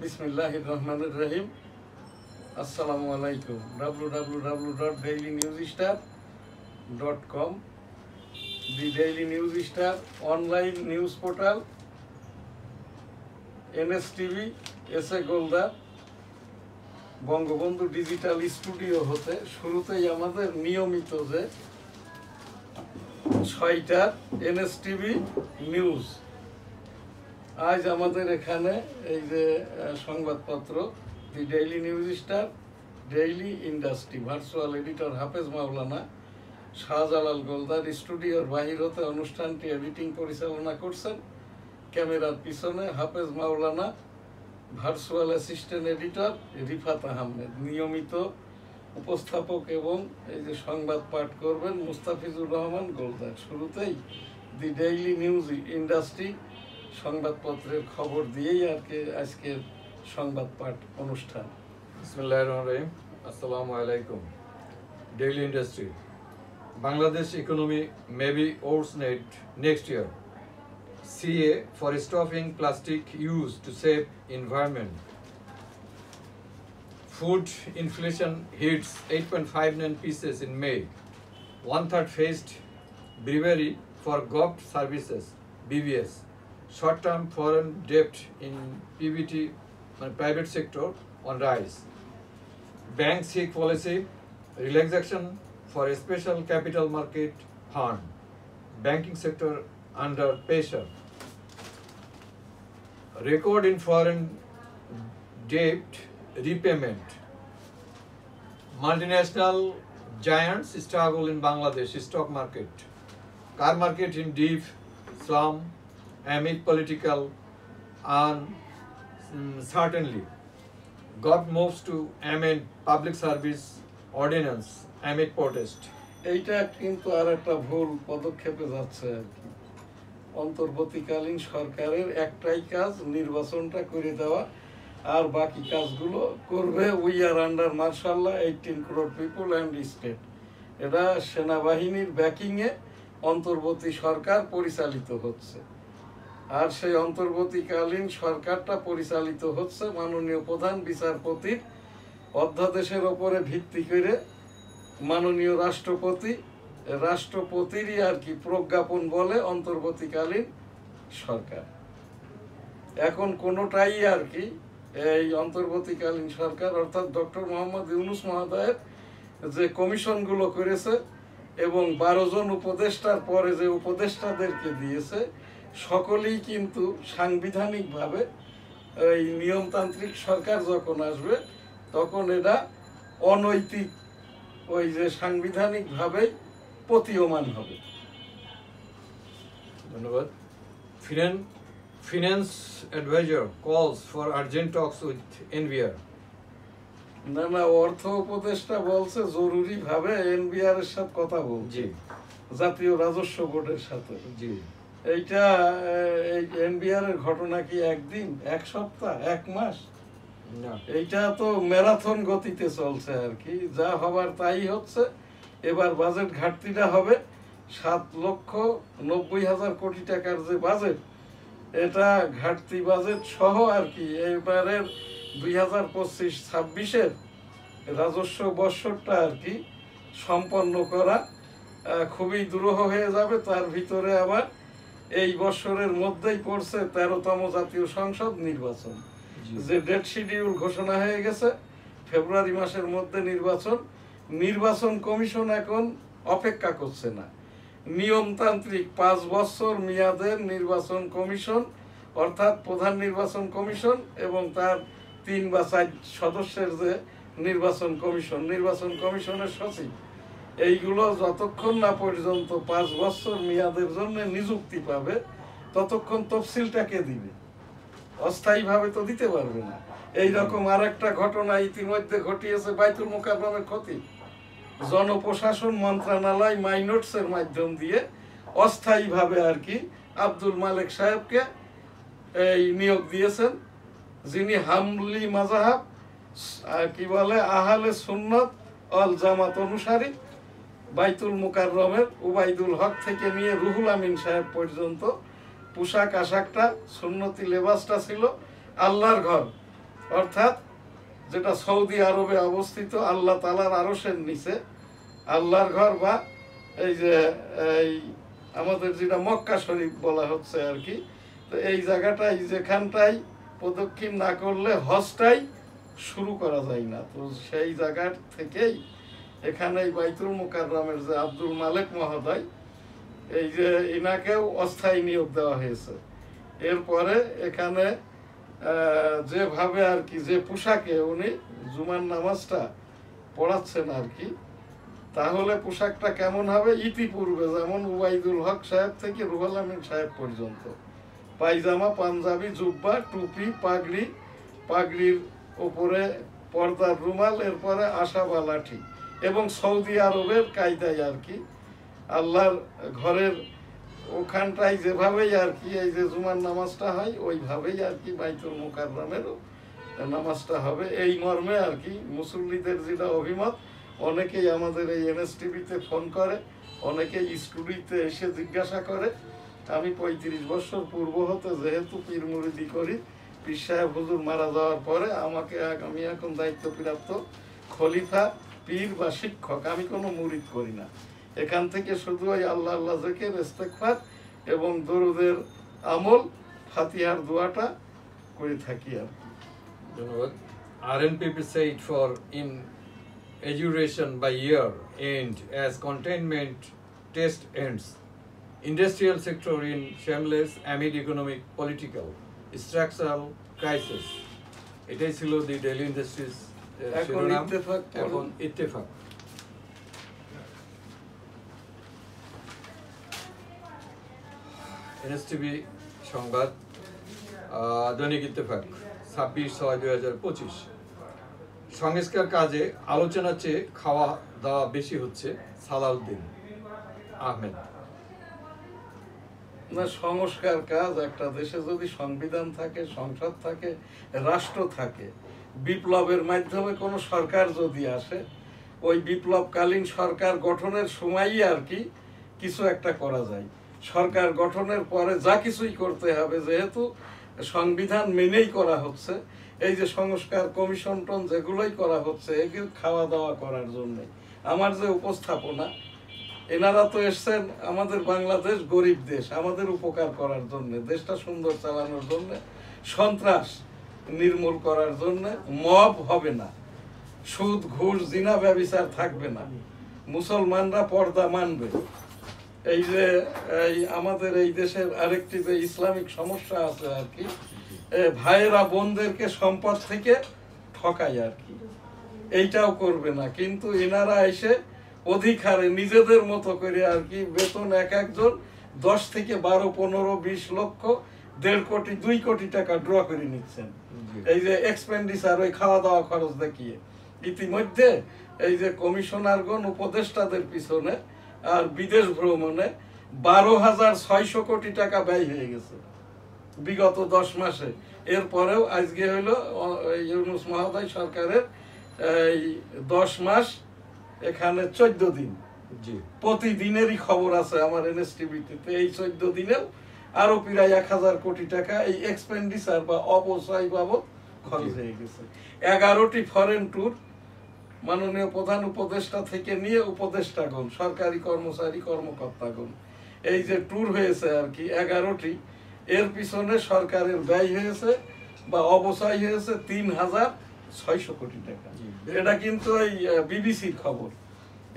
বিসমিল্লাহির রহমানির রহিম। আসসালামু আলাইকুম। www.dailynewsstar.com, the Daily News Star online news portal, NSTV, S A Goldar, Bangabandhu digital studio হতে শুরুতেই আমাদের নিয়মিত যে 6টা NSTV নিউজ। আজ আমাদের এখানে এই যে সংবাদপত্র the daily news star, daily industry, virtual editor Hafez Maulana, Shahjalal Goldar স্টুডিওর বাহির হতে অনুষ্ঠানটি এডিটিং পরিচালনা করছেন। ক্যামেরার পিছনে Hafez Maulana, virtual assistant editor Rifat Ahmed, নিয়মিত উপস্থাপক এবং এই যে সংবাদ পাঠ করবেন মুস্তাফিজুর রহমান গোলদার। শুরুতেই দি ডেইলি নিউজ ইন্ডাস্ট্রি সংবাদপত্রের খবর দিয়েই আর কি আজকের সংবাদ পাঠ অনুষ্ঠান। বিসমিল্লাহির রহমানির রহিম। আসসালামু আলাইকুম। Daily industry. Bangladesh economy may be worsened next year. CA for stopping plastic use to save environment. Food inflation hits 8.59 pieces in May. 1/3 faced brewery for GOVT services, BVS. Short-term foreign debt in PBT, private sector, on rise. Bank seek policy relaxation for a special capital market fund. Banking sector under pressure. Record in foreign debt repayment. Multinational giants struggle in Bangladesh stock market. Car market in deep slump amid political uncertainty. GOVT moves to amend public service ordinance amid protest. এইটা কিন্তু আর একটা ভুল পদক্ষেপে যাচ্ছে আর কি। অন্তর্বর্তীকালীন সরকারের একটাই কাজ, নির্বাচনটা করে দেওয়া, আর বাকি কাজগুলো করবে উই আর আন্ডার মার্শাল্লাহ 18 crore পিপল অ্যান্ড স্টেট। এটা সেনাবাহিনীর ব্যাকিংয়ে অন্তর্বর্তী সরকার পরিচালিত হচ্ছে। আর সেই অন্তর্বর্তীকালীন সরকারটা পরিচালিত হচ্ছে মাননীয় প্রধান বিচারপতির অধ্যাদেশের ওপরে ভিত্তি করে। মাননীয় রাষ্ট্রপতিরই আর কি প্রজ্ঞাপন বলে অন্তর্বর্তীকালীন সরকার। এখন কোনোটাই আর কি এই অন্তর্বর্তীকালীন সরকার অর্থাৎ ডক্টর মোহাম্মদ ইউনূস মহোদয়ের যে কমিশনগুলো করেছে এবং 12 জন উপদেষ্টার পরে যে উপদেষ্টাদেরকে দিয়েছে, সকলেই কিন্তু সাংবিধানিকভাবে এই নিয়মতান্ত্রিক সরকার যখন আসবে তখন এটা অনৈতিক, ওই যে সাংবিধানিকভাবেই প্রতীয়মান হবে। ধন্যবাদ। Finance advisor calls for urgent talks with NBR. না, অর্থ উপদেষ্টা বলছে জরুরিভাবে এনবিআর এর সাথে কথা বলছে, জাতীয় রাজস্ব বোর্ডের সাথে। জি, এইটা এই এনবিআর এর ঘটনা কি একদিন, এক সপ্তাহ, এক মাস? না, এইটা তো ম্যারাথন গতিতে চলছে আর কি। যা হবার তাই হচ্ছে। এবার বাজেট ঘাটতিটা হবে 7,90,000 কোটি টাকার যে বাজেট, এটা ঘাটতি বাজেট সহ আর কি এবারের 2025-26-এর রাজস্ব বর্ষটা আর কি সম্পন্ন করা খুবই দুরূহ হয়ে যাবে। তার ভিতরে আবার এই বছরের মধ্যেই পড়ছে 13তম জাতীয় সংসদ নির্বাচন, যে ডেট শিডিউল ঘোষণা হয়ে গেছে। ফেব্রুয়ারি মাসের মধ্যে নির্বাচন কমিশন এখন অপেক্ষা করছে না। নিয়মতান্ত্রিক 5 বছর মেয়াদের নির্বাচন কমিশন অর্থাৎ প্রধান নির্বাচন কমিশন এবং তার 3 বা 4 সদস্যের যে নির্বাচন কমিশনের সচিব, এইগুলো যতক্ষণ না পর্যন্ত 5 বছর মেয়াদের জন্য নিযুক্তি পাবে ততক্ষণ তফসিলটাকে দিবে, অস্থায়ীভাবে তো দিতে পারবে না। এইরকম আর একটা ঘটনা ইতিমধ্যে ঘটিয়েছে বাইতুল মুকাররমের খতিব। জনপ্রশাসন মন্ত্রণালয় মাইনোটসের মাধ্যম দিয়ে অস্থায়ীভাবে আর কি আব্দুল মালেক সাহেবকে এই নিয়োগ দিয়েছেন, যিনি হাম্বলি মাযহাব কি বলে আহলে সুন্নাত ওয়াল জামাত অনুসারী। বাইতুল মুকাররমের উবাইদুল হক থেকে নিয়ে রুহুল আমিন সাহেব পর্যন্ত পোশাক আশাকটা সুন্নতি লেবাসটা ছিল আল্লাহর ঘর অর্থাৎ যেটা সৌদি আরবে অবস্থিত আল্লাহ তাআলার আরশের নিচে, আল্লাহর ঘর, বা এই যে এই আমাদের যেটা মক্কা শরীফ বলা হচ্ছে আর কি। তো এই জায়গাটাই যেখানটাই প্রদক্ষিণ না করলে হজটাই শুরু করা যায় না। তো সেই জায়গার থেকেই এখানে এই বাইতুল মুকাররমের যে আব্দুল মালেক মহোদয়, এই যে ইনাকেও অস্থায়ী নিয়োগ দেওয়া হয়েছে। এরপরে এখানে যেভাবে আর কি, যে পোশাকে উনি জুমার নামাজটা পড়াচ্ছেন আর কি, তাহলে পোশাকটা কেমন হবে? ইতিপূর্বে যেমন উবাইদুল হক সাহেব থেকে রুহুল আমিন সাহেব পর্যন্ত পায়জামা, পাঞ্জাবি, জুব্বা, টুপি, পাগড়ি, পাগড়ির উপরে পর্দার রুমাল, এরপরে আশা বা লাঠি, এবং সৌদি আরবের কায়দায় আর কি আল্লাহর ঘরের ওখানটায় যেভাবেই আর কি এই যে জুমার নামাজটা হয় ওইভাবেই আর কি বাইতুল মুকাররমেরও নামাজটা হবে। এই মর্মে আর কি মুসল্লিদের যেটা অভিমত, অনেকেই আমাদের এই এনএসটিভিতে ফোন করে, অনেকেই স্টুডিওতে এসে জিজ্ঞাসা করে। আমি 35 বছর পূর্ব হতে যেহেতু পীর মুরিদি করি, পীর সাহেব হুজুর মারা যাওয়ার পরে আমি এখন দায়িত্বপ্রাপ্ত খলিফা, পীর বা শিক্ষক, আমি কোনো মুরিদ করি না। এখান থেকে শুধু ওই আল্লাহ আল্লাহ জিকির, ইস্তেগফার এবং দরুদের আমল, ফাতিহার দোয়াটা করে থাকি আর কি। ধন্যবাদ। RNPP said for in education by year end as containment test ends. Industrial sector in shameless amid economic, political, structural crisis. এটাই ছিল দি ডেইলি ইন্ডাস্ট্রিজ শিরোনাম। এখন ইত্তেফাক। এনএসটিভি সংবাদ, দৈনিক ইত্তেফাক 26/6/2025। সংস্কার কাজে আলোচনার চেয়ে খাওয়া দাওয়া বেশি হচ্ছে, সালাউদ্দিন আহমেদ। না, সংস্কার কাজ, একটা দেশে যদি সংবিধান থাকে, সংসদ থাকে, রাষ্ট্র থাকে, বিপ্লবের মাধ্যমে কোনো সরকার যদি আসে, ওই বিপ্লবকালীন সরকার গঠনের সময়ই আর কি কিছু একটা করা যায়। সরকার গঠনের পরে যা কিছুই করতে হবে, যেহেতু সংবিধান মেনেই করা হচ্ছে, এই যে সংস্কার কমিশন টন যেগুলোই করা হচ্ছে, এগুলো খাওয়া দাওয়া করার জন্যে। আমার যে উপস্থাপনা, এনারা তো এসছেন আমাদের বাংলাদেশ গরিব দেশ, আমাদের উপকার করার জন্য, দেশটা সুন্দর চালানোর জন্য, সন্ত্রাস নির্মূল করার জন্য। মব হবে না, সুদ, ঘুষ, জিনা, ব্যভিচার থাকবে না, মুসলমানরা পর্দা মানবে। এই যে এই আমাদের এই দেশের আরেকটি যে ইসলামিক সমস্যা আছে আর কি, ভাইয়েরা বোনদেরকে সম্পদ থেকে ঠকায় আর কি, এইটাও করবে না। কিন্তু এনারা এসে অধিকারে নিজেদের মতো করে আর কি বেতন এক একজন 10 থেকে 12, 15, 20 লক্ষ, 1.5 কোটি, 2 কোটি টাকা ড্র করে নিচ্ছেন এই যে এক্সপেন্ডিচার, ওই খাওয়া দাওয়া খরচ দেখিয়ে। ইতিমধ্যে এই যে কমিশনারগণ উপদেষ্টাদের পিছনে আর বিদেশ ভ্রমণে 12,600 কোটি টাকা ব্যয় হয়ে গেছে বিগত 10 মাসে। এরপরেও আজকে হইলো ইউনূস মহোদয় সরকারের এই 10 মাস, এখানে 14 দিন, প্রতিদিনেরই খবর আছে আমার এনএসটিভিতে। এই 14 দিনেও আরো প্রায় 1000 কোটি টাকা এই এক্সপেন্ডিচার বা অপচয় বাবদ খরচ হয়ে গেছে। 11টি ফরেন ট্যুর, মাননীয় প্রধান উপদেষ্টা থেকে নিয়ে উপদেষ্টাগণ, সরকারি কর্মচারী, কর্মকর্তাগণ, এই যে ট্যুর হয়েছে আর কি 11টি, এর পিছনে সরকারের ব্যয় হয়েছে বা অপচয় হয়েছে 3,600 কোটি টাকা। এটা কিন্তু এই বিবিসির খবর,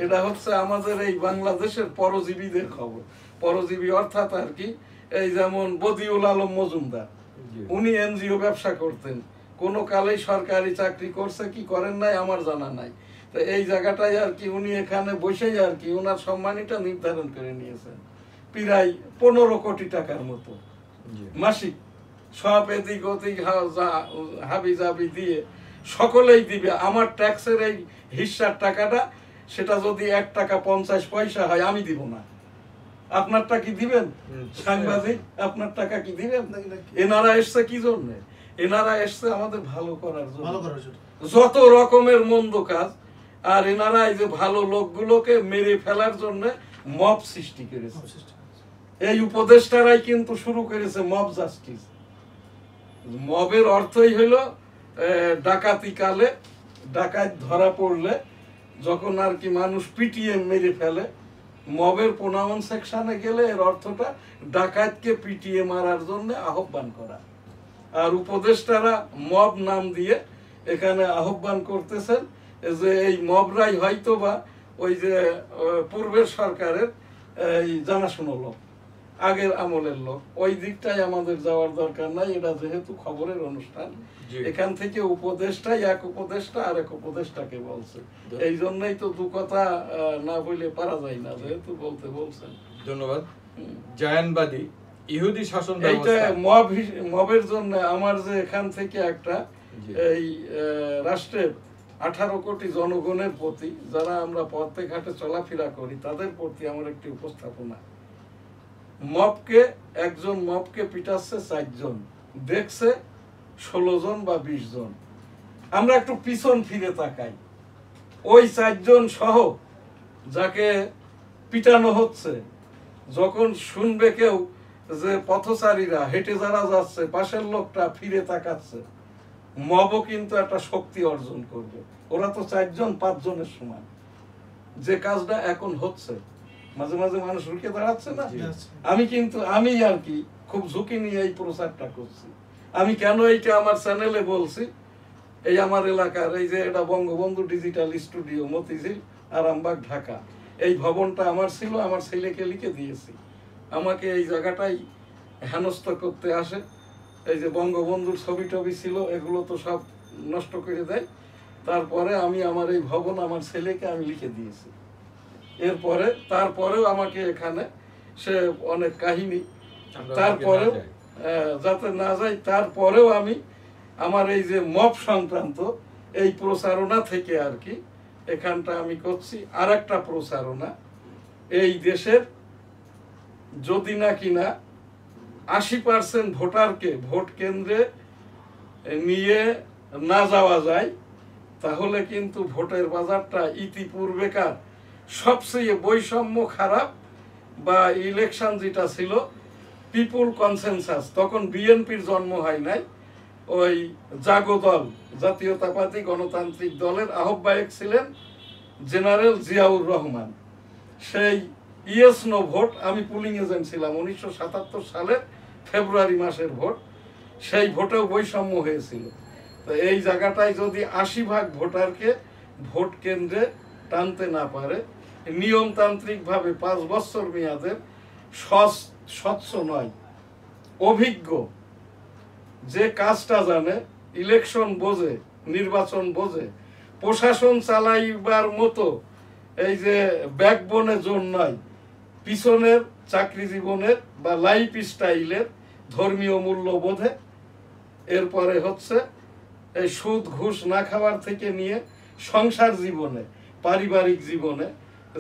এটা হচ্ছে আমাদের এই বাংলাদেশের পরজীবীদের খবর। পরজীবী অর্থাৎ আর কি, এই যেমন বদিউল আলম মজুমদার, উনি এনজিও ব্যবসা করতেন, কোনো কালেই সরকারি চাকরি করছে কি করেন নাই আমার জানা নাই। তো এই জায়গাটাই আর কি উনি এখানে বসেই আর কি ওনার সম্মানীটা নির্ধারণ করে নিয়েছেন প্রায় 15 কোটি টাকার মতো মাসিক। সব এদিক ওদিক হাবি জাবি দিয়ে সকলেই দিবে। আমার ট্যাক্সের এই হিস্সার টাকাটা, সেটা যদি 1 টাকা 50 পয়সা হয় আমি দিব না। আপনারটা কি দিবেন সাংবাদিক? আপনার টাকা কি দিবেন? এনারা এসছে কি জন্য? এনারা এসছে আমাদের ভালো করার জন্য, যত রকমের মন্দ কাজ। আর এনারা এই যে ভালো লোকগুলোকে মেরে ফেলার জন্য মব সৃষ্টি করেছে। এই উপদেষ্টারাই কিন্তু শুরু করেছে মব জাস্টিস। মবের অর্থই হলো ডাকাতি কালে ডাকাত ধরা পড়লে যখন আর কি মানুষ পিটিয়ে মেরে ফেলে, মবের প্রোনাউন সেকশনে গেলে এর অর্থটা ডাকাতকে পিটিয়ে মারার জন্য আহ্বান করা। আর উপদেষ্টারা মব নাম দিয়ে এখানে আহ্বান করতেছেন যে এই মবরাই হয়তো বা ওই যে পূর্বের সরকারের এই জানাশুনো লোক, আগের আমলের লোক। ওই দিকটাই আমাদের যাওয়ার দরকার নাই, এটা যেহেতু খবরের অনুষ্ঠান, এখান থেকে উপদেষ্টাই এক উপদেষ্টা আর এক উপদেষ্টাকে বলছে, এই জন্যই তো দু কথা না বলে পারা যায় না, যেহেতু বলতে বলছেন। ধন্যবাদ। জায়ানবাদী ইহুদি শাসন এইটা ব্যবস্থা, মবের জন্য আমার যে এখান থেকে একটা এই রাষ্ট্রের 18 কোটি জনগণের প্রতি, যারা আমরা পথে ঘাটে চলাফেরা করি, তাদের প্রতি আমার একটি উপস্থাপনা। মবকে একজন মবকে পিটাচ্ছে 4 জন, দেখছে 16 জন বা 20 জন। আমরা একটু পিছন ফিরে তাকাই, ওই 4 জন সহ যাকে পিটানো হচ্ছে, যখন শুনবে কেউ যে পথচারীরা হেঁটে যারা যাচ্ছে, পাশের লোকটা ফিরে তাকাচ্ছে, মবও কিন্তু একটা শক্তি অর্জন করবে। ওরা তো 4 জন 5 জনের সমান। যে কাজটা এখন হচ্ছে, মাঝে মাঝে মানুষ রুখে দাঁড়াচ্ছে না, আমি আর কি খুব ঝুঁকি নিয়ে এই প্রচারটা করছি। আমি কেন এইটা আমার চ্যানেলে বলছি, এই আমার এলাকার এই যে এটা বঙ্গবন্ধু ডিজিটাল স্টুডিও, মতিঝিল, আরামবাগ, ঢাকা, এই ভবনটা আমার ছিল, আমার ছেলেকে লিখে দিয়েছি। আমাকে এই জায়গাটাই হেনস্থ করতে আসে, এই যে বঙ্গবন্ধুর ছবি টবি ছিল, এগুলো তো সব নষ্ট করে দেয়। তারপরে আমি আমার এই ভবন আমার ছেলেকে আমি লিখে দিয়েছি। তারপরেও আমাকে এখানে সে অনেক কাহিনী, তারপরেও যাতে না যাই, তারপরেও আমি আমার এই যে মব সংক্রান্ত এই প্রচারণা থেকে আর কি এখানটা আমি করছি। আর একটা প্রচারণা, এই দেশের যদি না কিনা 80% ভোটারকে ভোট কেন্দ্রে নিয়ে না যাওয়া যায়, তাহলে কিন্তু ভোটের বাজারটা ইতিপূর্বেকার সবচেয়ে বৈষম্য খারাপ, বা ইলেকশন যেটা ছিল পিপুল কনসেনসাস, তখন বিএনপির জন্ম হয় নাই, ওই জাগো দল, জাতীয়তাবাদী গণতান্ত্রিক দলের আহ্বায়ক ছিলেন জেনারেল জিয়াউর রহমান। সেই ইয়েস নো ভোট, আমি পুলিং এজেন্ট ছিলাম 1977 সালের ফেব্রুয়ারি মাসের ভোট, সেই ভোটেও বৈষম্য হয়েছিল। তো এই জায়গাটায় যদি 80% ভোটারকে ভোট কেন্দ্রে টানতে না পারে, নিয়মতান্ত্রিকভাবে 5 বছর মেয়াদের স্বচ্ছ নয়, অভিজ্ঞ, যে কাজটা জানে, ইলেকশন বোঝে, নির্বাচন বোঝে, প্রশাসন চালাইবার মতো এই যে ব্যাকবোনে জোর নয়, পিছনের চাকরি জীবনের বা লাইফ স্টাইলের, ধর্মীয় মূল্যবোধে, এরপরে হচ্ছে এই সুদ ঘুষ না খাওয়ার থেকে নিয়ে সংসার জীবনে, পারিবারিক জীবনে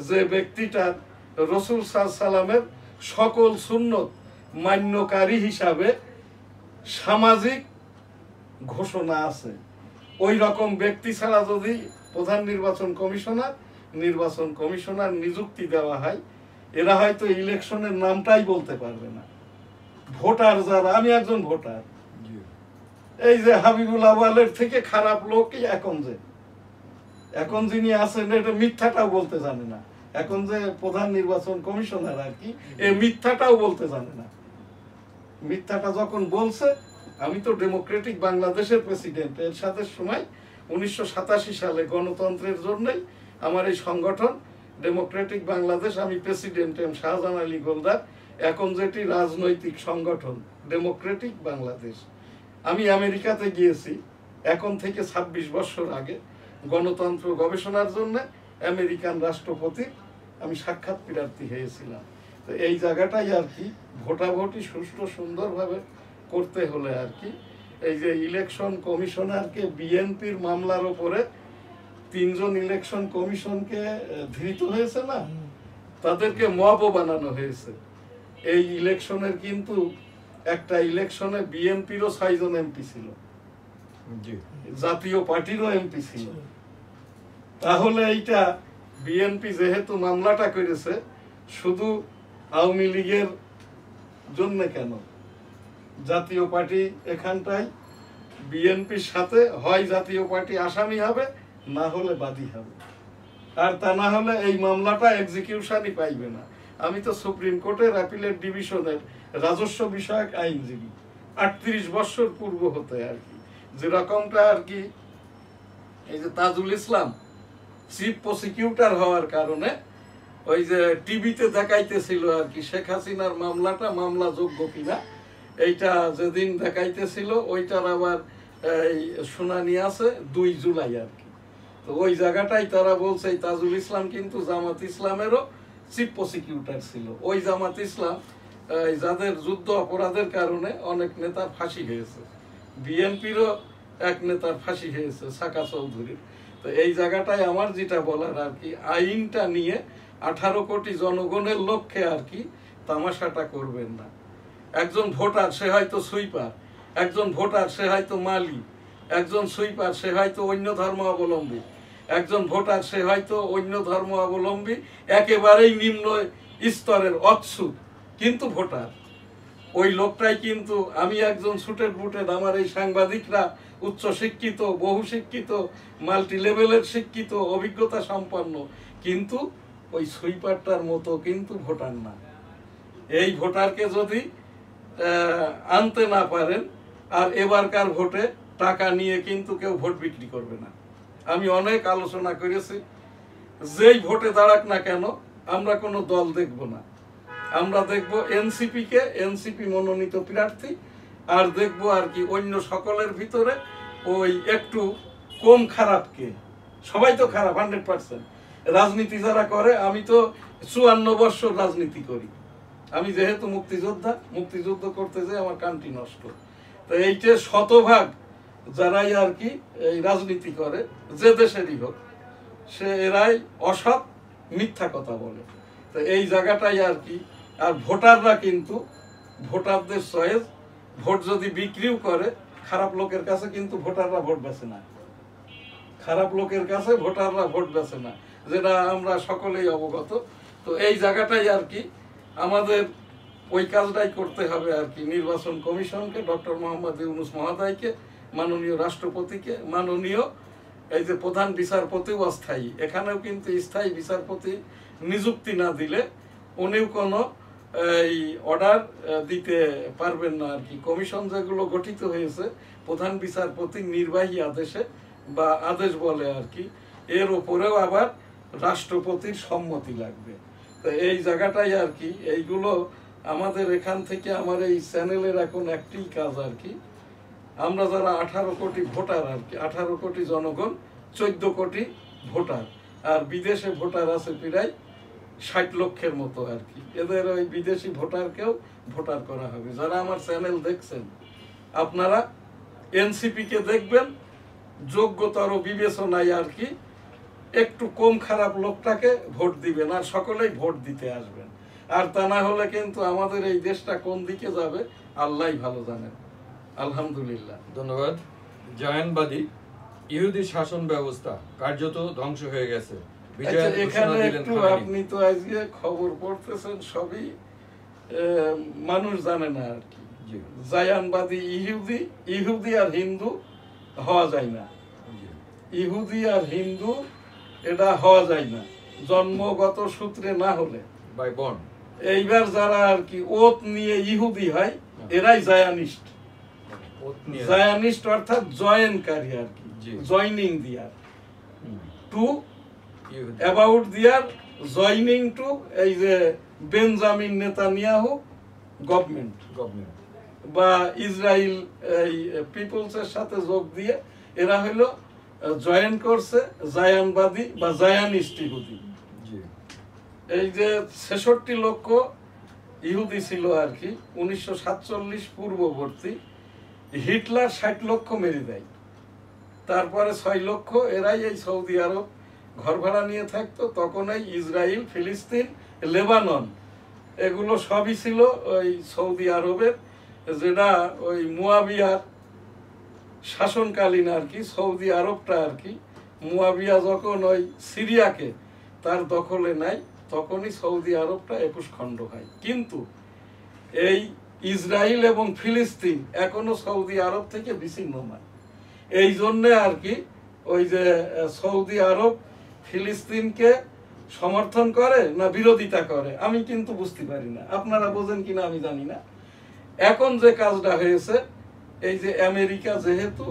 যে ব্যক্তিটার রসুল সাল্লামের সকল সুন্নত মান্যকারী হিসাবে সামাজিক ঘোষণা আছে, ওই রকম ব্যক্তি ছাড়া যদি প্রধান নির্বাচন কমিশনার নিযুক্তি দেওয়া হয়, এরা হয়তো ইলেকশনের নামটাই বলতে পারবে না। ভোটার যারা, আমি একজন ভোটার, এই যে হাবিবুল আওয়ালের থেকে খারাপ লোকই এখন যিনি আছেন, এটা মিথ্যাটাও বলতে জানে না। এখন যে প্রধান নির্বাচন কমিশনার আর কি, এই মিথ্যাটাও বলতে জানে না। মিথ্যাটা যখন বলছে, আমি তো ডেমোক্রেটিক বাংলাদেশের প্রেসিডেন্ট, এর সাথে সময় 1987 সালে গণতন্ত্রের জন্যই আমার এই সংগঠন ডেমোক্রেটিক বাংলাদেশ, আমি প্রেসিডেন্ট এম শাহজাহান আলী গোলদার, এখন যেটি রাজনৈতিক সংগঠন ডেমোক্রেটিক বাংলাদেশ। আমি আমেরিকাতে গিয়েছি এখন থেকে 26 বছর আগে গণতন্ত্র গবেষণার জন্য, আমেরিকান রাষ্ট্রপতির আমি সাক্ষাৎ প্রার্থী হয়েছিলাম। তো এই জায়গাটাই আর কি ভোটাভুটি সুষ্ঠু সুন্দরভাবে করতে হলে আর কি, এই যে ইলেকশন কমিশনারকে বিএনপির মামলার উপরে 3 জন ইলেকশন কমিশনকে ধৃত হয়েছে না, তাদেরকে মবও বানানো হয়েছে। এই ইলেকশনের কিন্তু একটা ইলেকশনে বিএনপিরও 6 জন এমপি ছিল, জাতীয় পার্টিরও এমপি ছিল। তাহলে এইটা বিএনপি যেহেতু মামলাটা করেছে, শুধু আওয়ামী লীগের জন্য কেন, জাতীয় পার্টি এখানটায় বিএনপির সাথে হয় জাতীয় পার্টি আসামি হবে, না হলে বাদী হবে। আর তা না হলে এই মামলাটা এক্সিকিউশনই পাইবে না। আমি তো সুপ্রিম কোর্টের অ্যাপিলেট ডিভিশনের রাজস্ব বিষয়ক আইনজীবী, 38 বছর পূর্ব হতে আর কি, যেরকমটা আর কি এই যে তাজুল ইসলাম চিফ প্রসিকিউটর হওয়ার কারণে ওই যে টিভিতে দেখাইতেছিল আর কি শেখ হাসিনার মামলা যোগ্য কিনা, এইটা যেদিন দেখাইতেছিল ওইটার আবার এই শুনানি আছে 2 জুলাই আর কি। তো ওই জায়গাটাই তারা বলছে এই তাজুল ইসলাম কিন্তু জামাত ইসলামেরও চিফ প্রসিকিউটর ছিল। ওই জামাত ইসলাম যাদের যুদ্ধ অপরাধের কারণে অনেক নেতার ফাঁসি হয়েছে, বিএনপিরও এক নেতার ফাঁসি হয়েছে সাকা চৌধুরীর। তো এই জায়গাটায় আমার যেটা বলার আর কি, আইনটা নিয়ে 18 কোটি জনগণের লক্ষ্যে আর কি তামাশাটা করবেন না। একজন ভোটার সে হয়তো সুইপার, একজন ভোটার সে হয়তো মালি, একজন সুইপার সে হয়তো অন্য ধর্ম অবলম্বী, একজন ভোটার সে হয়তো অন্য ধর্ম অবলম্বী, একেবারেই নিম্ন স্তরের অচ্ছুত কিন্তু ভোটার। ওই লোকটাই কিন্তু, আমি একজন সুটেড বুটেড, আমার এই সাংবাদিকরা উচ্চ শিক্ষিত, বহু শিক্ষিত, মাল্টি লেভেলের শিক্ষিত, অভিজ্ঞতা সম্পন্ন, কিন্তু ওই সুইপারটার মতো কিন্তু ভোটার না। এই ভোটারকে যদি আনতে না পারেন, আর এবারকার ভোটে টাকা নিয়ে কিন্তু কেউ ভোট বিক্রি করবে না। আমি অনেক আলোচনা করেছি, যেই ভোটে দাঁড়াক না কেন আমরা কোনো দল দেখব না, আমরা দেখব এনসিপি কে, এনসিপি মনোনীত প্রার্থী, আর দেখব আর কি অন্য সকলের ভিতরে ওই একটু কম খারাপকে। সবাই তো খারাপ 100%। রাজনীতি যারা করে, আমি তো 54 বছর রাজনীতি করি, আমি যেহেতু মুক্তিযুদ্ধ করতে যেয়ে আমার কান্টি নষ্ট। তো এইটা শতভাগ যারাই আর কি এই রাজনীতি করে, যে দেশেরই হোক, সে এরাই অসৎ, মিথ্যা কথা বলে। তো এই জায়গাটাই আর কি। আর ভোটাররা কিন্তু, ভোটারদের চয়েস, ভোট যদি বিক্রিও করে, খারাপ লোকের কাছে কিন্তু ভোটাররা ভোট বেছে না, খারাপ লোকের কাছে ভোটাররা ভোট বেছে না, যেটা আমরা সকলেই অবগত। তো এই জায়গাটাই আর কি আমাদের ওই কাজটাই করতে হবে আর কি, নির্বাচন কমিশনকে, ডক্টর মোহাম্মদ ইউনূস মহোদয়কে, মাননীয় রাষ্ট্রপতিকে, মাননীয় এই যে প্রধান বিচারপতিও অস্থায়ী, এখানেও কিন্তু স্থায়ী বিচারপতি নিযুক্তি না দিলে উনিও কোনো এই অর্ডার দিতে পারবেন না আর কি। কমিশন যেগুলো গঠিত হয়েছে প্রধান বিচারপতির নির্বাহী আদেশে বা আদেশ বলে আর কি, এর উপরেও আবার রাষ্ট্রপতির সম্মতি লাগবে। তো এই জায়গাটাই আর কি, এইগুলো আমাদের এখান থেকে, আমার এই চ্যানেলের এখন একটি কাজ আর কি, আমরা যারা 18 কোটি ভোটার আর কি, 18 কোটি জনগণ, 14 কোটি ভোটার, আর বিদেশে ভোটার আছে প্রায় 60 লক্ষের মতো আর কি, এদের ওই বিদেশি ভোটারকেও ভোটার করা হবে। যারা আমার চ্যানেল দেখছেন, আপনারা এনসিপি কে দেখবেন, যোগ্যতর বিবেচনায় আর কি একটু কম খারাপ লোকটাকে ভোট দিবেন, আর সকলেই ভোট দিতে আসবেন। আর তা না হলে কিন্তু আমাদের এই দেশটা কোন দিকে যাবে আল্লাহই ভালো জানেন। আলহামদুলিল্লাহ। ধন্যবাদ। জায়নবাদী ইহুদি শাসন ব্যবস্থা কার্যত ধ্বংস হয়ে গেছে। এখানে একটু আপনি তো আজকে খবর পড়তেছেন, সবই মানুষ জানে না আর কি। জায়ানবাদী ইহুদি আর হিন্দু হওয়া যায় না, ইহুদি আর হিন্দু এটা হওয়া যায় না, জন্মগত সূত্রে না হলে বাই বর্ন। এইবার যারা আর কি ওত নিয়ে ইহুদি হয়, এরাই জায়ানিস্ট। জায়ানিস্ট অর্থাৎ জয়েনকারী আর কি, জয়নিং দিয়ার, টু অ্যাবাউট দিয়ার, জয়নিং টু এই যে বেঞ্জামিন নেতানিয়াহু গভর্নমেন্ট বা ইসরায়েল এই পিপলসের সাথে যোগ দিয়ে এরা হলো জয়েন করছে জায়ানবাদী বা জায়ানিস্ট ইহুদি। এই যে 66 লক্ষ ইহুদি ছিল আর কি 1947 পূর্ববর্তী, হিটলার 60 লক্ষ মেরে দেয়, তারপরে 6 লক্ষ এরাই এই সৌদি আরব ঘর ভাড়া নিয়ে থাকতো। তখন এই ইসরায়েল, ফিলিস্তিন, লেবানন এগুলো সবই ছিল ওই সৌদি আরবের, যেটা ওই মুয়াবিয়ার শাসনকালীন আর কি। সৌদি আরবটা আর কি, মুয়াবিয়া যখন ওই সিরিয়াকে তার দখলে নেয়, তখনই সৌদি আরবটা 21 খণ্ড হয়। কিন্তু এই ইসরায়েল এবং ফিলিস্তিন এখনো সৌদি আরব থেকে বিচ্ছিন্ন নয়। এই জন্যে আর কি ওই যে সৌদি আরব ফিলিস্তিনকে সমর্থন করে না বিরোধিতা করে আমি কিন্তু বুঝতে পারি না, আপনারা বোঝেন কিনা আমি জানি না। এখন যে কাজটা হয়েছে, এই যে আমেরিকা যেহেতু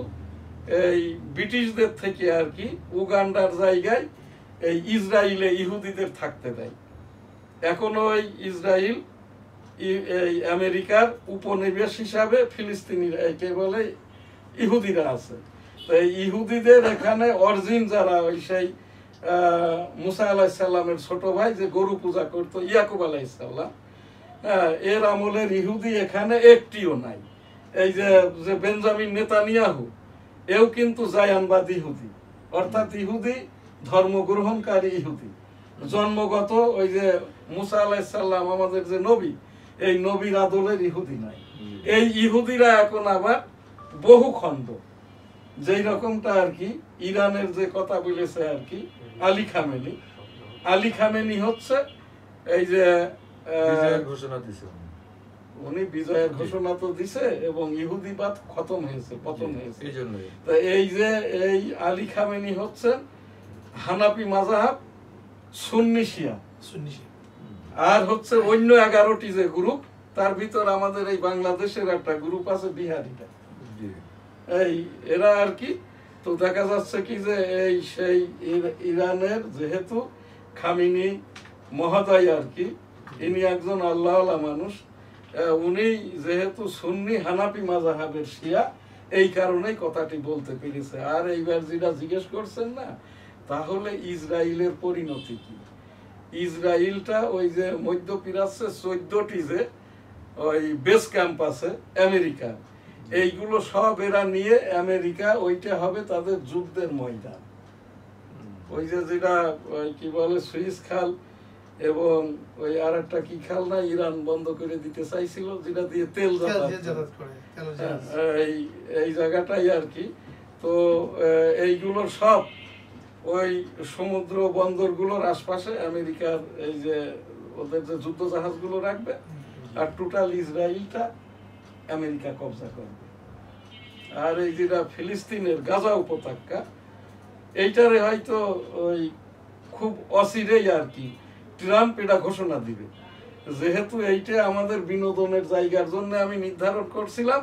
এই ব্রিটিশদের থেকে আর কি উগান্ডার জায়গায় এই ইসরায়েলে ইহুদিদের থাকতে দেয়, এখন ওই ইসরায়েল এই আমেরিকার উপনিবেশ হিসাবে ফিলিস্তিনিরা একে বলে ইহুদিরা আছে। তো এই ইহুদিদের এখানে অরিজিন যারা ওই সেই মুসা আলাইসাল্লামের ছোট ভাই যে গরু পূজা করতো ইয়াকুব আলাইসাল্লাম, এর আমলের ইহুদি এখানে একটিও নাই। এই যে যে বেঞ্জামিন নেতানিয়াহু এও কিন্তু জায়ানবাদ ইহুদি, অর্থাৎ ইহুদি ধর্মগ্রহণকারী ইহুদি, জন্মগত ওই যে মুসা আলাইসাল্লাম আমাদের যে নবী, এই নবীর আদলের ইহুদি নাই। এই ইহুদিরা এখন আবার বহু খণ্ড, যেই রকমটা আর কি ইরানের যে কথা বলেছে আর কি আলী খামেনি হচ্ছে এই যে ঘোষণা দিছে, উনি বিজয়ের ঘোষণা তো দিছে এবং ইহুদিবাদ খতম হয়েছে, পতন হয়েছে। তো এই যে এই আলী খামেনি হচ্ছেন হানাফি মাযহাব সুন্নি শিয়া, আর হচ্ছে অন্য 11টি যে গ্রুপ, তার ভিতর আমাদের এই বাংলাদেশের একটা গ্রুপ আছে বিহারিটা, এই এরা আর কি। তো দেখা যাচ্ছে কি যে এই সেই ইরানের যেহেতু খামেনি মহোদয় আর কি, ইনি একজন আল্লাহওয়ালা মানুষ, উনি যেহেতু সুন্নি হানাফি মাযহাবের শিয়া, এই কারণেই কথাটি বলতে পেরেছে। আর এইবার যেটা জিজ্ঞেস করছেন না, তাহলে ইসরায়েলের পরিণতি কি? ইসরায়েলটা ওই যে মধ্যপ্রাচ্যে 14টি যে ওই বেস ক্যাম্প আছে আমেরিকা, এইগুলো সব এরা নিয়ে আমেরিকা, ওইটা হবে তাদের যুদ্ধের ময়দান। ওই যে যেটা কি বলে সুইস খাল এবং ওই আর একটা কি খাল না ইরান বন্ধ করে দিতে চাইছিল, যেটা দিয়ে তেল যাতায়াত করে, এই জায়গাটাই আর কি। তো এইগুলোর সব ওই সমুদ্র বন্দরগুলোর আশপাশে আমেরিকার এই যে ওদের যে যুদ্ধ জাহাজগুলো রাখবে, আর টোটাল ইসরায়েলটা আমেরিকা কবজা করবে। আর এই যেটা ফিলিস্তিনের গাজা উপত্যকা, এইটারে হয়তো ওই খুব অচিরেই আর কি ট্রাম্প এটা ঘোষণা দিবে, যেহেতু এইটা আমাদের বিনোদনের জায়গার জন্য আমি নির্ধারণ করছিলাম,